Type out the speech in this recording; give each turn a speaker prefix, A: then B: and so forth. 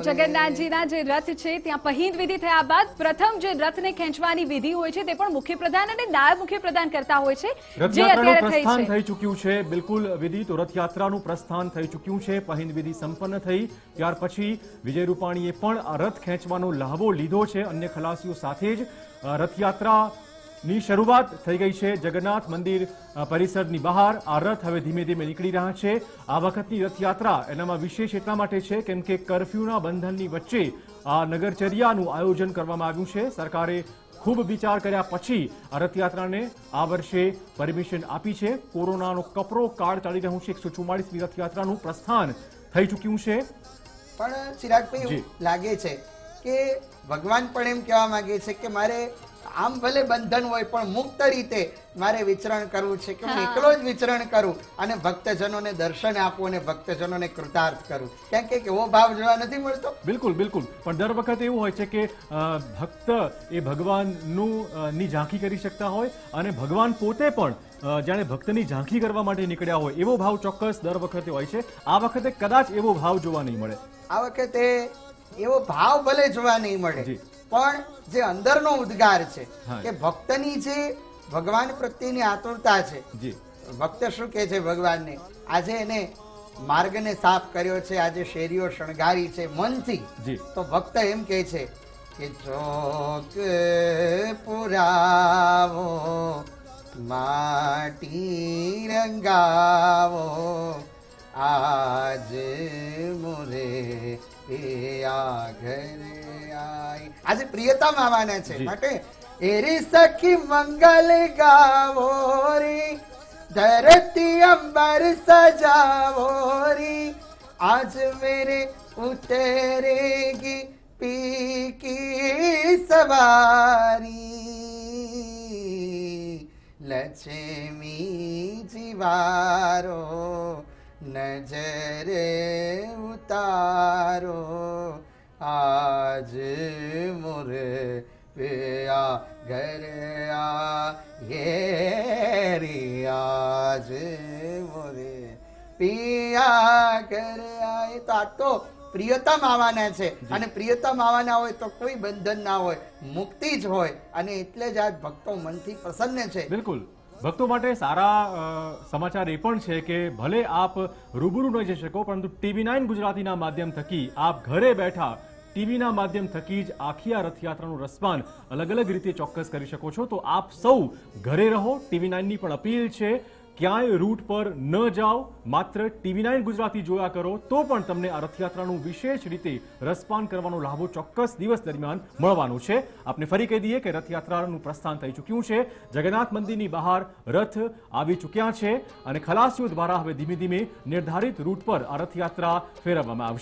A: જગન્નાથજીના જે રથ છે ત્યાં પહિંદ વિધિ થયા બાદ પ્રથમ જે રથને ખેંચવાની વિધિ હોય છે તે પણ મુખ્યપ્રધાન અને નાયબ મુખ્યપ્રધાન કરતા હોય છે, જે અત્યારે
B: પ્રસ્થાન થઈ ચૂક્યું છે। બિલકુલ વિધિ તો રથયાત્રાનું પ્રસ્થાન થઈ ચૂક્યું છે। પહિંદ વિધિ સંપન્ન થઈ ત્યાર પછી વિજય રૂપાણીએ પણ આ રથ ખેંચવાનો લહાવો લીધો છે। અન્ય ખલાસીઓ સાથે જ રથયાત્રા ની શરૂઆત થઈ ગઈ છે। જગન્નાથ મંદિર પરિસરની બહાર આ રથ હવે ધીમે ધીમે નીકળી રહ્યા છે। આ વખતની રથયાત્રા એનામાં વિશેષ એટલા માટે છે કેમ કે કર્ફ્યુના બંધનની વચ્ચે આ નગરચર્યાનું આયોજન કરવામાં આવ્યું છે। સરકારે ખૂબ વિચાર કર્યા પછી આ રથયાત્રાને આ વર્ષે પરમિશન આપી છે। કોરોનાનો કપરો કાળ ચાલી રહ્યું છે। 144મી રથયાત્રાનું પ્રસ્થાન થઈ ચૂક્યું છે।
C: પણ ચિરાગભાઈ લાગે છે કે ભગવાન પણ એમ કહેવા માંગે છે કે મારે આમ ભલે બંધન હોય પણ મુક્ત રીતે મારે વિચરણ કરવું છે કે હું એકલો જ વિચરણ કરું અને ભક્તજનોને દર્શન આપું અને ભક્તજનોને કૃતાર્થ કરું, કેમ કે એવો ભાવ જોવા નથી મળતો।
B: બિલકુલ બિલકુલ, પણ દર વખતે એવું હોય છે કે ભક્ત એ ભગવાનનું ની ઝાંખી કરી શકતા હોય અને ભગવાન પોતે પણ જાણે ભક્તની ઝાંખી કરવા માટે નીકળ્યા હોય એવો ભાવ ચોક્કસ દર વખતે હોય છે। આ વખતે કદાચ એવો ભાવ જોવા નહીં મળે।
C: આ વખતે એવો ભાવ ભલે જોવા નહીં મળે પણ જે અંદરનો ઉદ્ગાર છે કે ભક્તની જે ભગવાન પ્રત્યેની આતુરતા છે, ભક્ત શું કહે છે ભગવાનને, આજે એને માર્ગને સાફ કર્યો છે, આજે શેરીઓ શણગારી છે મનથી, તો ભક્ત એમ કહે છે કે ચોક પુરાવો માટી રંગાવો આજ મોરે આ ઘરે આઈ। આજે પ્રિયતમ આવવાના છે માટે એરી સખી મંગલ ગાવો રી ધરતી અંબર સજાવો રી આજ મેરે ઉતરેગી પી કી સવારી લક્ષ્મી જીવારો નજરે ઉતારો આજ મોરે પિયા ઘરે આયે આજ મોરે પિયા ઘરે આયે। તો આ તો પ્રિયતમ આવવાના છે અને પ્રિયતમ આવવાના હોય તો કોઈ બંધન ના હોય, મુક્તિ જ હોય અને એટલે જ આજ ભક્તો મનથી પ્રસન્ન છે।
B: બિલકુલ, ભક્તો માટે સારા સમાચાર એ પણ છે કે ભલે આપ રૂબરૂ ન જઈ શકો પરંતુ TV9 ગુજરાતીના માધ્યમ થકી આપ ઘરે બેઠા ટીવીના માધ્યમ થકી જ આખી આ રથયાત્રાનું રસપાન અલગ અલગ રીતે ચોક્કસ કરી શકો છો। તો આપ સૌ ઘરે રહો। TV9ની પણ અપીલ છે ક્યાંય રૂટ પર ન જાઓ, માત્ર TV9 ગુજરાતી જોયા કરો તો પણ તમને આ રથયાત્રાનું વિશેષ રીતે રસપાન કરવાનો લાભો ચોક્કસ દિવસ દરમિયાન મળવાનો છે। આપને ફરી કહી દઈએ કે રથયાત્રાનું પ્રસ્થાન થઈ ચૂક્યું છે। જગન્નાથ મંદિરની બહાર રથ આવી ચૂક્યા છે અને ખલાસીઓ દ્વારા હવે ધીમે ધીમે નિર્ધારિત રૂટ પર આ રથયાત્રા ફેરવવામાં આવશે।